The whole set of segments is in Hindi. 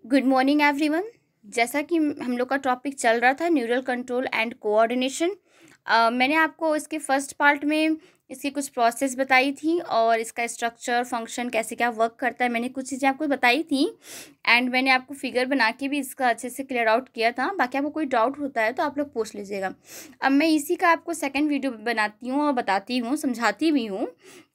Good morning everyone. जैसा कि हम लोग का टॉपिक चल रहा था न्यूरल कंट्रोल एंड कोऑर्डिनेशन। मैंने आपको इसके फर्स्ट पार्ट में इसकी कुछ प्रोसेस बताई थी और इसका स्ट्रक्चर फंक्शन कैसे क्या वर्क करता है, मैंने कुछ चीज़ें आपको बताई थी। एंड मैंने आपको फिगर बना के भी इसका अच्छे से क्लियर आउट किया था। बाकी आपको कोई डाउट होता है तो आप लोग पूछ लीजिएगा। अब मैं इसी का आपको सेकंड वीडियो बनाती हूँ और बताती हूँ, समझाती भी हूँ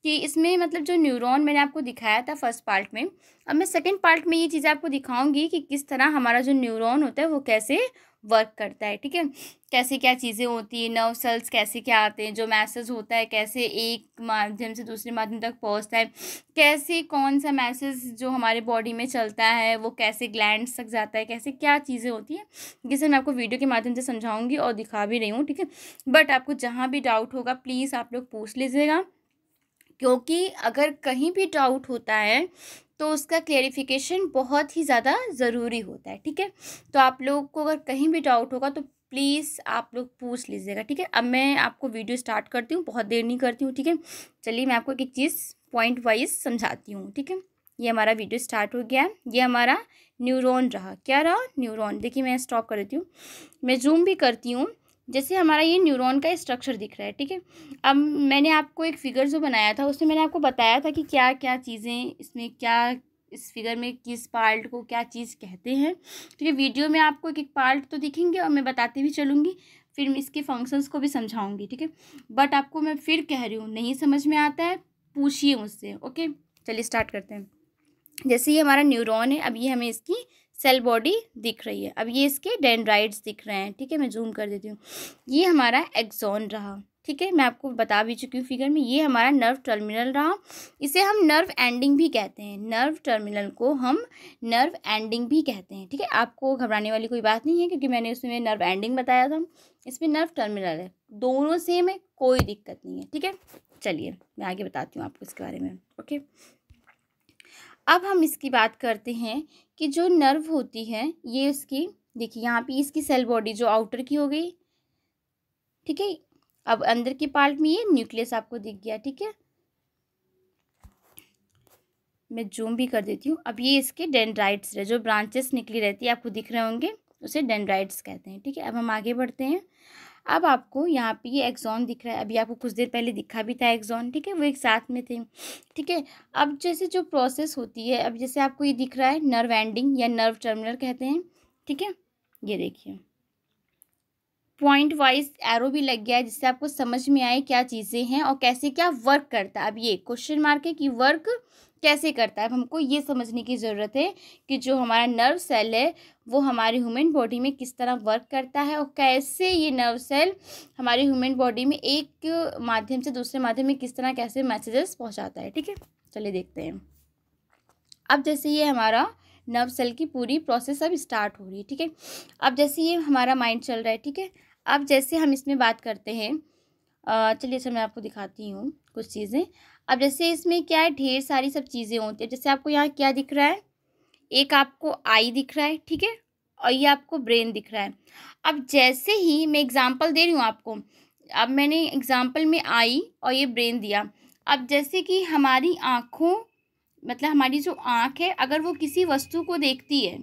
कि इसमें मतलब जो न्यूरॉन मैंने आपको दिखाया था फर्स्ट पार्ट में, अब मैं सेकंड पार्ट में ये चीज़ें आपको दिखाऊंगी कि किस तरह हमारा जो न्यूरॉन होता है वो कैसे वर्क करता है। ठीक है, कैसे क्या चीज़ें होती है, नर्व सेल्स कैसे क्या आते हैं, जो मैसेज होता है कैसे एक माध्यम से दूसरे माध्यम तक पहुंचता है, कैसे कौन सा मैसेज जो हमारे बॉडी में चलता है वो कैसे ग्लैंड्स तक जाता है, कैसे क्या चीज़ें होती हैं, जिसे मैं आपको वीडियो के माध्यम से समझाऊंगी और दिखा भी रही हूँ। ठीक है, बट आपको जहाँ भी डाउट होगा प्लीज़ आप लोग पूछ लीजिएगा, क्योंकि अगर कहीं भी डाउट होता है तो उसका क्लेरिफिकेशन बहुत ही ज़्यादा ज़रूरी होता है। ठीक है, तो आप लोगों को अगर कहीं भी डाउट होगा तो प्लीज़ आप लोग पूछ लीजिएगा। ठीक है, अब मैं आपको वीडियो स्टार्ट करती हूँ, बहुत देर नहीं करती हूँ। ठीक है, चलिए मैं आपको एक एक चीज़ पॉइंट वाइज समझाती हूँ। ठीक है, ये हमारा वीडियो स्टार्ट हो गया है। ये हमारा न्यूरॉन रहा, क्या रहा, न्यूरॉन। देखिए मैं स्टॉप कर देती हूँ, मैं जूम भी करती हूँ। जैसे हमारा ये न्यूरॉन का स्ट्रक्चर दिख रहा है। ठीक है, अब मैंने आपको एक फिगर जो बनाया था उसमें मैंने आपको बताया था कि क्या क्या चीज़ें इसमें, क्या इस फिगर में किस पार्ट को क्या चीज़ कहते हैं। ठीक है, वीडियो में आपको एक एक पार्ट तो दिखेंगे और मैं बताती भी चलूँगी, फिर इसके फंक्शंस को भी समझाऊंगी। ठीक है, बट आपको मैं फिर कह रही हूँ, नहीं समझ में आता है पूछिए मुझसे। ओके, चलिए स्टार्ट करते हैं। जैसे ये हमारा न्यूरॉन है, अब ये हमें इसकी सेल बॉडी दिख रही है, अब ये इसके डेंड्राइट्स दिख रहे हैं। ठीक है, मैं जूम कर देती हूँ। ये हमारा एक्सॉन रहा। ठीक है, मैं आपको बता भी चुकी हूँ फिगर में। ये हमारा नर्व टर्मिनल रहा, इसे हम नर्व एंडिंग भी कहते हैं। नर्व टर्मिनल को हम नर्व एंडिंग भी कहते हैं। ठीक है, आपको घबराने वाली कोई बात नहीं है, क्योंकि मैंने उसमें नर्व एंडिंग बताया था, इसमें नर्व टर्मिनल है, दोनों सेम है, कोई दिक्कत नहीं है। ठीक है, चलिए मैं आगे बताती हूँ आपको इसके बारे में। ओके, अब हम इसकी बात करते हैं कि जो नर्व होती है ये उसकी, देखिए यहाँ पे इसकी सेल बॉडी जो आउटर की हो गई। ठीक है, अब अंदर के पार्ट में ये न्यूक्लियस आपको दिख गया। ठीक है, मैं जूम भी कर देती हूँ। अब ये इसके डेंड्राइट्स है, जो ब्रांचेस निकली रहती है आपको दिख रहे होंगे, उसे डेंड्राइट्स कहते हैं। ठीक है, अब हम आगे बढ़ते हैं। अब आपको यहाँ पे ये एक्सॉन दिख रहा है, अभी आपको कुछ देर पहले दिखा भी था एक्सॉन। ठीक है, वो एक साथ में थे। ठीक है, अब जैसे जो प्रोसेस होती है, अब जैसे आपको ये दिख रहा है नर्व एंडिंग या नर्व टर्मिनल कहते हैं। ठीक है, ये देखिए पॉइंट वाइज एरो भी लग गया है, जिससे आपको समझ में आए क्या चीज़ें हैं और कैसे क्या वर्क करता है। अब ये क्वेश्चन मार्क है कि वर्क कैसे करता है। अब हमको ये समझने की ज़रूरत है कि जो हमारा नर्व सेल है वो हमारी ह्यूमन बॉडी में किस तरह वर्क करता है और कैसे ये नर्व सेल हमारी ह्यूमन बॉडी में एक माध्यम से दूसरे माध्यम में किस तरह कैसे मैसेजेस पहुंचाता है। ठीक है, चलिए देखते हैं। अब जैसे ये हमारा नर्व सेल की पूरी प्रोसेस अब स्टार्ट हो रही है। ठीक है, अब जैसे ये हमारा माइंड चल रहा है। ठीक है, अब जैसे हम इसमें बात करते हैं, चलिए अच्छा मैं आपको दिखाती हूँ कुछ चीज़ें। अब जैसे इसमें क्या है, ढेर सारी सब चीज़ें होती है। जैसे आपको यहाँ क्या दिख रहा है, एक आपको आई दिख रहा है। ठीक है, और ये आपको ब्रेन दिख रहा है। अब जैसे ही मैं एग्जांपल दे रही हूँ आपको, अब मैंने एग्जांपल में आई और ये ब्रेन दिया। अब जैसे कि हमारी आँखों, मतलब हमारी जो आँख है, अगर वो किसी वस्तु को देखती है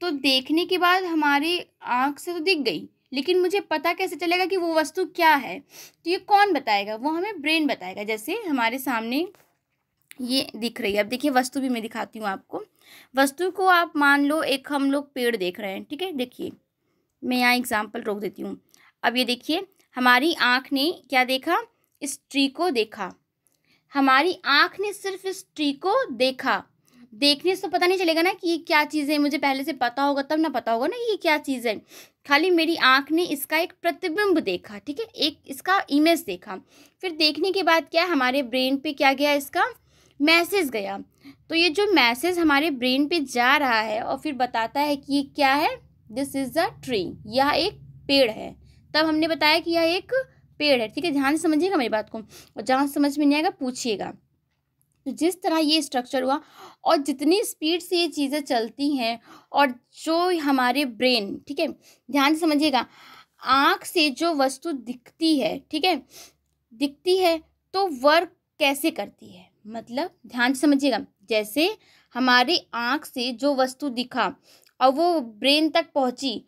तो देखने के बाद हमारी आँख से तो दिख गई, लेकिन मुझे पता कैसे चलेगा कि वो वस्तु क्या है, तो ये कौन बताएगा, वो हमें ब्रेन बताएगा। जैसे हमारे सामने ये दिख रही है, अब देखिए वस्तु भी मैं दिखाती हूँ आपको। वस्तु को आप मान लो एक हम लोग पेड़ देख रहे हैं। ठीक है, देखिए मैं यहाँ एग्जाम्पल रोक देती हूँ। अब ये देखिए हमारी आँख ने क्या देखा, इस ट्री को देखा। हमारी आँख ने सिर्फ इस ट्री को देखा, देखने से तो पता नहीं चलेगा ना कि ये क्या चीज़ है, मुझे पहले से पता होगा तब ना पता होगा ना ये क्या चीज़ है। खाली मेरी आँख ने इसका एक प्रतिबिंब देखा। ठीक है, एक इसका इमेज देखा, फिर देखने के बाद क्या हमारे ब्रेन पे क्या गया, इसका मैसेज गया। तो ये जो मैसेज हमारे ब्रेन पे जा रहा है और फिर बताता है कि ये क्या है, दिस इज़ अ ट्री, यह एक पेड़ है। तब हमने बताया कि यह एक पेड़ है। ठीक है, ध्यान से समझिएगा मेरी बात को, और जहाँ समझ में नहीं आएगा पूछिएगा। तो जिस तरह ये स्ट्रक्चर हुआ और जितनी स्पीड से ये चीज़ें चलती हैं, और जो हमारे ब्रेन, ठीक है ध्यान से समझिएगा, आँख से जो वस्तु दिखती है, ठीक है दिखती है, तो वर्क कैसे करती है, मतलब ध्यान से समझिएगा। जैसे हमारी आँख से जो वस्तु दिखा और वो ब्रेन तक पहुँची,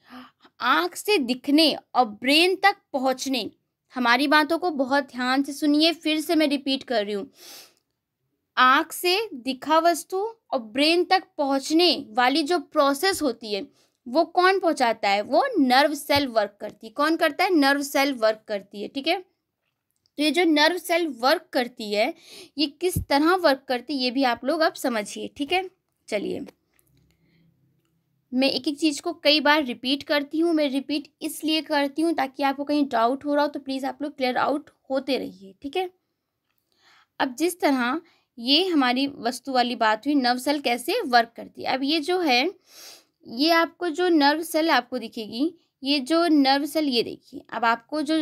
आँख से दिखने और ब्रेन तक पहुँचने, हमारी बातों को बहुत ध्यान से सुनिए, फिर से मैं रिपीट कर रही हूँ। आँख से दिखा वस्तु और ब्रेन तक पहुँचने वाली जो प्रोसेस होती है वो कौन पहुँचाता है? वो नर्व सेल वर्क करती है। कौन करता है? नर्व सेल वर्क करती है, ठीक है। तो ये जो नर्व सेल वर्क करती है, ये किस तरह वर्क करती है ये भी आप लोग अब समझिए, ठीक है। चलिए, मैं एक एक चीज़ को कई बार रिपीट करती हूँ। मैं रिपीट इसलिए करती हूँ ताकि आपको कहीं डाउट हो रहा हो तो प्लीज़ आप लोग क्लियर आउट होते रहिए, ठीक है। अब जिस तरह ये हमारी वस्तु वाली बात हुई, नर्व सेल कैसे वर्क करती है। अब ये जो है, ये आपको जो नर्व सेल आपको दिखेगी, ये जो नर्व सेल, ये देखिए, अब आपको जो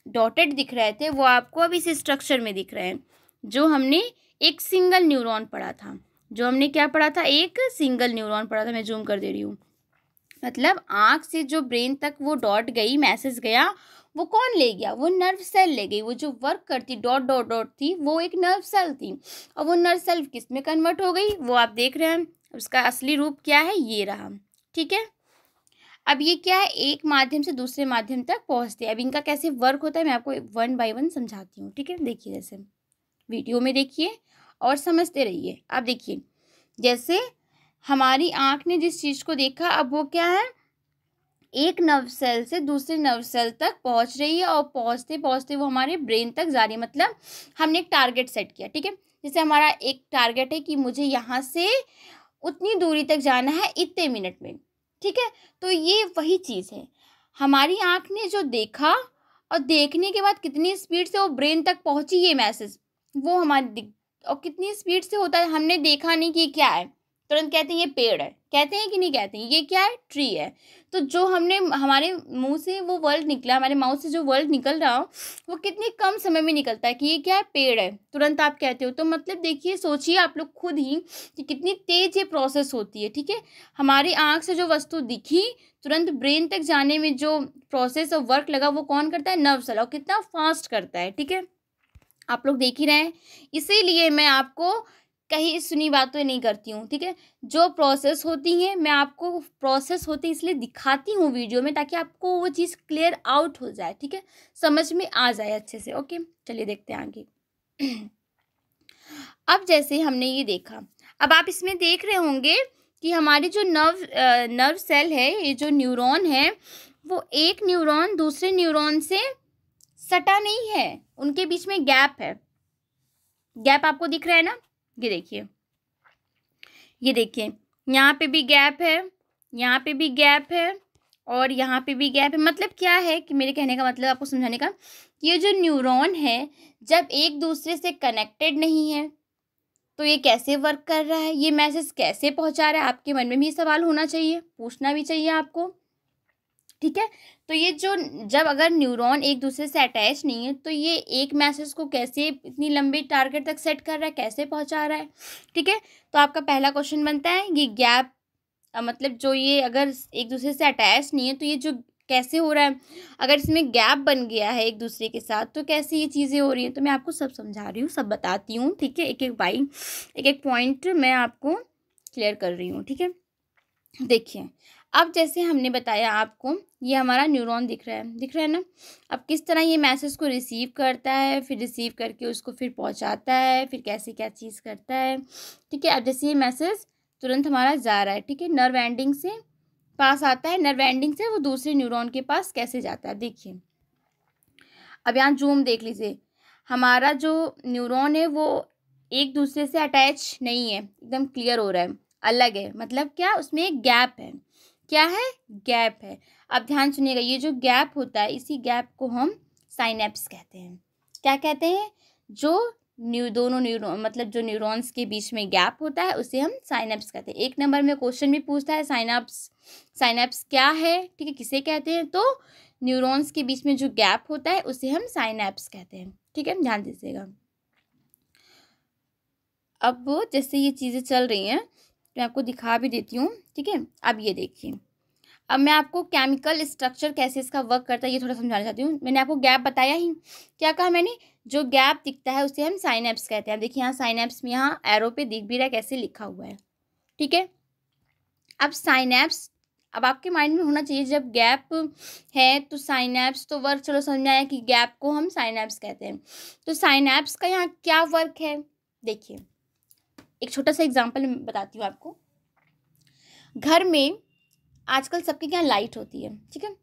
डॉटेड दिख रहे थे वो आपको अब इस स्ट्रक्चर में दिख रहे हैं, जो हमने एक सिंगल न्यूरॉन पढ़ा था। जो हमने क्या पढ़ा था? एक सिंगल न्यूरॉन पढ़ा था। मैं जूम कर दे रही हूँ। मतलब आँख से जो ब्रेन तक वो डॉट गई, मैसेज गया, वो कौन ले गया? वो नर्व सेल ले गई। वो जो वर्क करती डॉट डॉट डॉट थी वो एक नर्व सेल थी, और वो नर्व सेल किस में कन्वर्ट हो गई वो आप देख रहे हैं। उसका असली रूप क्या है? ये रहा, ठीक है। अब ये क्या है? एक माध्यम से दूसरे माध्यम तक पहुंचते हैं। अब इनका कैसे वर्क होता है मैं आपको वन बाय वन समझाती हूँ, ठीक है। देखिए, जैसे वीडियो में देखिए और समझते रहिए। अब देखिए, जैसे हमारी आँख ने जिस चीज़ को देखा, अब वो क्या है? एक नर्व सेल से दूसरे नर्व सेल तक पहुंच रही है, और पहुंचते पहुंचते वो हमारे ब्रेन तक जा रही है। मतलब हमने एक टारगेट सेट किया, ठीक है। जैसे हमारा एक टारगेट है कि मुझे यहाँ से उतनी दूरी तक जाना है इतने मिनट में, ठीक है। तो ये वही चीज़ है, हमारी आँख ने जो देखा और देखने के बाद कितनी स्पीड से वो ब्रेन तक पहुंची ये मैसेज, वो हमारी और कितनी स्पीड से होता है। हमने देखा नहीं कि क्या है, तुरंत कहते हैं ये पेड़ है, कहते हैं कि नहीं कहते हैं? ये क्या है? ट्री है। तो जो हमने हमारे मुंह से वो वर्ड निकला, हमारे माउथ से जो वर्ड निकल रहा हो, वो कितने कम समय में निकलता है कि ये क्या है? पेड़ है, तुरंत आप कहते हो। तो मतलब देखिए, सोचिए आप लोग खुद ही कि कितनी तेज ये प्रोसेस होती है, ठीक है। हमारी आँख से जो वस्तु दिखी, तुरंत ब्रेन तक जाने में जो प्रोसेस और वर्क लगा, वो कौन करता है? Nerve cell. और कितना फास्ट करता है, ठीक है। आप लोग देख ही रहे हैं। इसीलिए मैं आपको कहीं सुनी बातें नहीं करती हूँ, ठीक है। जो प्रोसेस होती है, मैं आपको प्रोसेस होती इसलिए दिखाती हूँ वीडियो में, ताकि आपको वो चीज़ क्लियर आउट हो जाए, ठीक है, समझ में आ जाए अच्छे से। ओके, चलिए देखते हैं आगे। अब जैसे हमने ये देखा, अब आप इसमें देख रहे होंगे कि हमारी जो नर्व सेल है, ये जो न्यूरॉन है, वो एक न्यूरॉन दूसरे न्यूरॉन से सटा नहीं है, उनके बीच में गैप है। गैप आपको दिख रहा है ना? ये देखिए, ये देखिए, यहाँ पे भी गैप है, यहाँ पे भी गैप है, और यहाँ पे भी गैप है। मतलब क्या है कि मेरे कहने का मतलब आपको समझाने का कि ये जो न्यूरॉन है, जब एक दूसरे से कनेक्टेड नहीं है तो ये कैसे वर्क कर रहा है, ये मैसेज कैसे पहुँचा रहा है? आपके मन में भी ये सवाल होना चाहिए, पूछना भी चाहिए आपको, ठीक है। तो ये जो, जब अगर न्यूरॉन एक दूसरे से अटैच नहीं है, तो ये एक मैसेज को कैसे इतनी लंबी टारगेट तक सेट कर रहा है, कैसे पहुंचा रहा है, ठीक है। तो आपका पहला क्वेश्चन बनता है, ये गैप मतलब जो ये अगर एक दूसरे से अटैच नहीं है तो ये जो कैसे हो रहा है, अगर इसमें गैप बन गया है एक दूसरे के साथ तो कैसे ये चीज़ें हो रही हैं। तो मैं आपको सब समझा रही हूँ, सब बताती हूँ, ठीक है। एक एक पॉइंट मैं आपको क्लियर कर रही हूँ, ठीक है। देखिए, अब जैसे हमने बताया आपको, ये हमारा न्यूरॉन दिख रहा है ना। अब किस तरह ये मैसेज को रिसीव करता है, फिर रिसीव करके उसको फिर पहुंचाता है, फिर कैसे क्या चीज़ करता है, ठीक है। अब जैसे ये मैसेज तुरंत हमारा जा रहा है, ठीक है, नर्व एंडिंग से पास आता है, नर्व एंडिंग से वो दूसरे न्यूरॉन के पास कैसे जाता है। देखिए, अब यहाँ जूम देख लीजिए, हमारा जो न्यूरॉन है वो एक दूसरे से अटैच नहीं है, एकदम क्लियर हो रहा है, अलग है। मतलब क्या? उसमें एक गैप है। क्या है? गैप है। अब ध्यान सुनिएगा, ये जो गैप होता है, इसी गैप को हम साइनेप्स कहते हैं। क्या कहते हैं? जो दोनों न्यूरॉन, मतलब जो न्यूरॉन्स के बीच में गैप होता है उसे हम साइनेप्स कहते हैं। एक नंबर में क्वेश्चन भी पूछता है, साइनेप्स क्या है, ठीक है, किसे कहते हैं? तो न्यूरॉन्स के बीच में जो गैप होता है उसे हम साइनेप्स कहते हैं, ठीक है, ध्यान दीजिएगा। अब जैसे ये चीज़ें चल रही हैं, मैं आपको दिखा भी देती हूँ, ठीक है। अब ये देखिए, अब मैं आपको केमिकल स्ट्रक्चर कैसे इसका वर्क करता है ये थोड़ा समझाना चाहती हूँ। मैंने आपको गैप बताया ही, क्या कहा मैंने, जो गैप दिखता है उसे हम साइनेप्स कहते हैं। देखिए यहाँ साइनेप्स में यहाँ एरो पे दिख भी रहा है कैसे लिखा हुआ है, ठीक है। अब साइनेप्स, अब आपके माइंड में होना चाहिए जब गैप है तो साइनेप्स तो वर्क, चलो समझ में आया कि गैप को हम साइनेप्स कहते हैं। तो साइनेप्स का यहाँ क्या वर्क है, देखिए एक छोटा सा एग्जांपल बताती हूँ आपको। घर में आजकल सबके यहाँ लाइट होती है, ठीक है।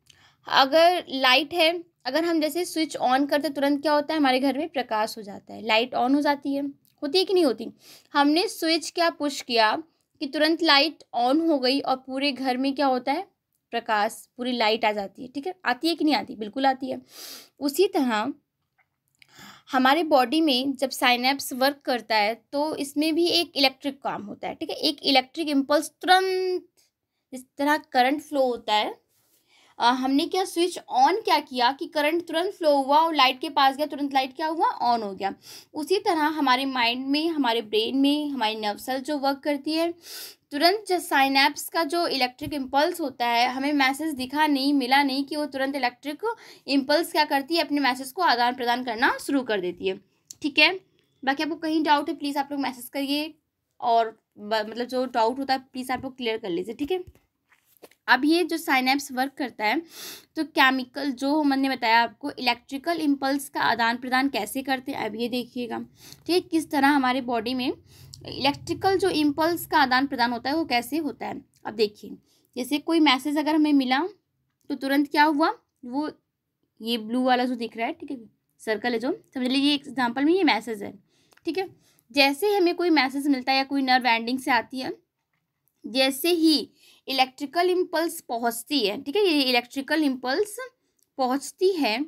अगर लाइट है, अगर हम जैसे स्विच ऑन करते तुरंत क्या होता है, हमारे घर में प्रकाश हो जाता है, लाइट ऑन हो जाती है, होती है कि नहीं होती। हमने स्विच क्या पुश किया कि तुरंत लाइट ऑन हो गई और पूरे घर में क्या होता है, प्रकाश, पूरी लाइट आ जाती है, ठीक है। आती है कि नहीं आती, बिल्कुल आती है। उसी तरह हमारे बॉडी में जब साइनेप्स वर्क करता है तो इसमें भी एक इलेक्ट्रिक काम होता है, ठीक है। एक इलेक्ट्रिक इम्पल्स तुरंत, जिस तरह करंट फ्लो होता है, हमने क्या स्विच ऑन क्या किया कि करंट तुरंत फ्लो हुआ और लाइट के पास गया, तुरंत लाइट क्या हुआ, ऑन हो गया। उसी तरह हमारे माइंड में, हमारे ब्रेन में हमारी नर्व सेल जो वर्क करती है, तुरंत जो साइनेप्स का जो इलेक्ट्रिक इम्पल्स होता है, हमें मैसेज दिखा नहीं, मिला नहीं कि वो तुरंत इलेक्ट्रिक इम्पल्स क्या करती है, अपने मैसेज को आदान प्रदान करना शुरू कर देती है, ठीक है। बाकी आपको कहीं डाउट है प्लीज़ आप लोग मैसेज करिए, और मतलब जो डाउट होता है प्लीज़ आप लोग क्लियर कर लीजिए, ठीक है। अब ये जो साइनेप्स वर्क करता है तो केमिकल, जो मैंने बताया आपको इलेक्ट्रिकल इम्पल्स का आदान प्रदान कैसे करते हैं, अब ये देखिएगा, ठीक है, किस तरह हमारे बॉडी में इलेक्ट्रिकल जो इम्पल्स का आदान प्रदान होता है वो कैसे होता है। अब देखिए जैसे कोई मैसेज अगर हमें मिला तो तुरंत क्या हुआ, वो ये ब्लू वाला जो दिख रहा है, ठीक है, सर्कल है जो, समझ लीजिए एग्जाम्पल में ये मैसेज है, ठीक है। जैसे ही हमें कोई मैसेज मिलता है या कोई नर्व एंडिंग से आती है, जैसे ही इलेक्ट्रिकल इम्पल्स पहुंचती है, ठीक है, ये इलेक्ट्रिकल इम्पल्स पहुंचती है,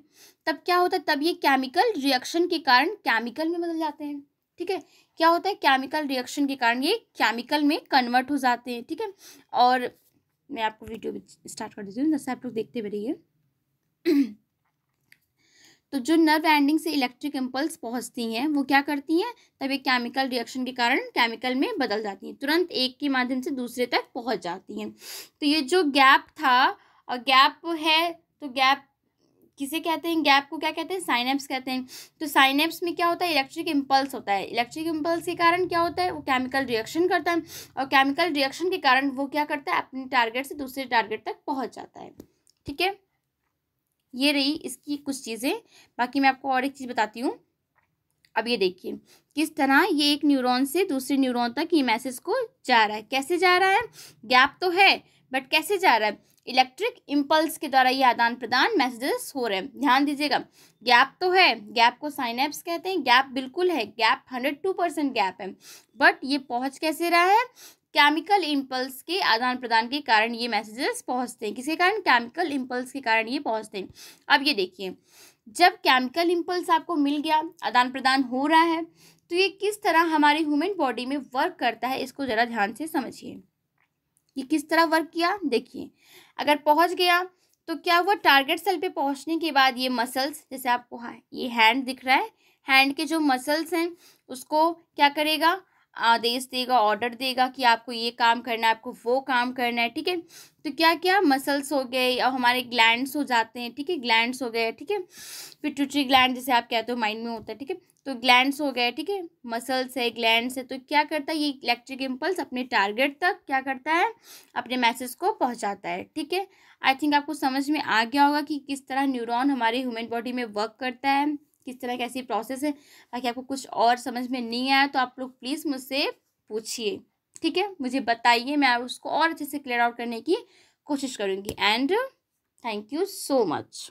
तब क्या होता है, तब ये केमिकल रिएक्शन के कारण केमिकल में बदल जाते हैं, ठीक है। क्या होता है, केमिकल रिएक्शन के कारण ये केमिकल में कन्वर्ट हो जाते हैं, ठीक है। और मैं आपको वीडियो स्टार्ट कर देती हूँ, जैसे आप लोग देखते हुए रहिए। तो जो नर्व एंडिंग से इलेक्ट्रिक इम्पल्स पहुंचती हैं वो क्या करती हैं, तब एक केमिकल रिएक्शन के कारण केमिकल में बदल जाती हैं, तुरंत एक के माध्यम से दूसरे तक पहुंच जाती हैं। तो ये जो गैप था, और गैप है तो गैप किसे कहते हैं, गैप को क्या कहते हैं, साइनेप्स कहते हैं। तो साइनेप्स में क्या होता है, इलेक्ट्रिक इम्पल्स होता है, इलेक्ट्रिक इम्पल्स के कारण क्या होता है, वो केमिकल रिएक्शन करता है, और केमिकल रिएक्शन के कारण वो क्या करता है, अपने टारगेट से दूसरे टारगेट तक पहुँच जाता है, ठीक है। ये रही इसकी कुछ चीज़ें। बाकी मैं आपको और एक चीज़ बताती हूँ। अब ये देखिए किस तरह ये एक न्यूरॉन से दूसरे न्यूरॉन तक ये मैसेज को जा रहा है, कैसे जा रहा है, गैप तो है बट कैसे जा रहा है, इलेक्ट्रिक इम्पल्स के द्वारा ये आदान प्रदान मैसेजेस हो रहे हैं। ध्यान दीजिएगा, गैप तो है, गैप को साइनेप्स कहते हैं, गैप बिल्कुल है, गैप 102% गैप है, बट ये पहुंच कैसे रहा है, केमिकल इम्पल्स के आदान प्रदान के कारण ये मैसेजेस पहुंचते हैं। किसके कारण, केमिकल इम्पल्स के कारण ये पहुंचते हैं। अब ये देखिए जब केमिकल इम्पल्स आपको मिल गया, आदान प्रदान हो रहा है, तो ये किस तरह हमारी ह्यूमन बॉडी में वर्क करता है, इसको ज़रा ध्यान से समझिए। ये किस तरह वर्क किया, देखिए अगर पहुंच गया तो क्या हुआ, टारगेट सेल पे पहुंचने के बाद ये मसल्स, जैसे आपको ये हैंड दिख रहा है, हैंड के जो मसल्स हैं उसको क्या करेगा, आदेश देगा, ऑर्डर देगा कि आपको ये काम करना है, आपको वो काम करना है, ठीक है। तो क्या क्या मसल्स हो गए और हमारे ग्लैंड्स हो जाते हैं, ठीक है, ग्लैंड्स हो गए, ठीक है, पिट्यूटरी ग्लैंड जैसे आप कहते हो माइंड में होता है, ठीक है। तो ग्लैंड्स हो गए, ठीक है, मसल्स है, ग्लैंड्स है, तो क्या करता है ये इलेक्ट्रिक इम्पल्स अपने टारगेट तक क्या करता है, अपने मैसेज को पहुंचाता है, ठीक है। आई थिंक आपको समझ में आ गया होगा कि किस तरह न्यूरॉन हमारे ह्यूमन बॉडी में वर्क करता है, किस तरह कैसी प्रोसेस है। बाकी आपको कुछ और समझ में नहीं आया तो आप लोग प्लीज़ मुझसे पूछिए, ठीक है, मुझे बताइए, मैं उसको और अच्छे से क्लियर आउट करने की कोशिश करूँगी। And thank you so much.